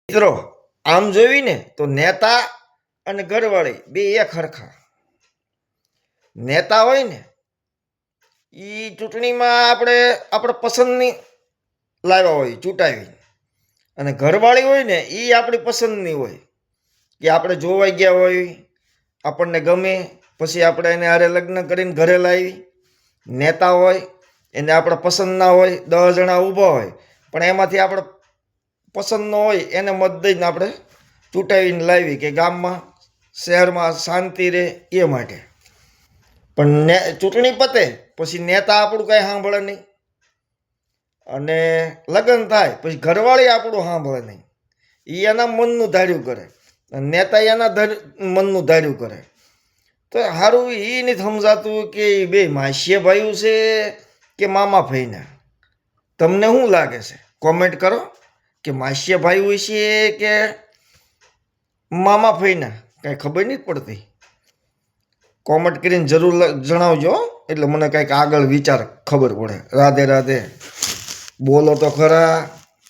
મિત્રો આમ જોઈને તો નેતા અને ઘરવાળી બે એક હરખા. નેતા હોય ને એ ચૂંટણીમાં આપણે પસંદની લાવ્યા હોય ચૂંટાવી, અને ઘરવાળી હોય ને એ આપણી પસંદની હોય કે આપણે જોવાઈ ગયા હોય, આપણને ગમે, પછી આપણે એને હારે લગ્ન કરીને ઘરે લાવી. નેતા હોય એને આપણે પસંદ ના હોય, 10 જણા ઊભા હોય પણ એમાંથી આપણે પસંદ ન હોય એને મત દઈને આપણે ચૂંટાવીને લાવી કે ગામમાં શહેરમાં શાંતિ રહે એ માટે. પણ ચૂંટણી પતે પછી નેતા આપણું કાંઈ સાંભળે નહીં, અને લગ્ન થાય પછી ઘરવાળી આપણું સાંભળે નહીં. એ એના મનનું ધાર્યું કરે, નેતા એના મનનું ધાર્યું કરે. તો સારું એ નથી સમજાતું કે એ બે માસીએ ભાઈઓ છે કે મામા ભાઈના. તમને શું લાગે છે? કોમેન્ટ કરો કે માસીએ ભાઈઓ છે કે મામા ભાઈના. કાંઈ ખબર નથી પડતી. કોમેન્ટ કરીને જરૂર જણાવજો, એટલે મને કંઈક આગળ વિચાર ખબર પડે. રાધે રાધે. બોલો તો ખરા.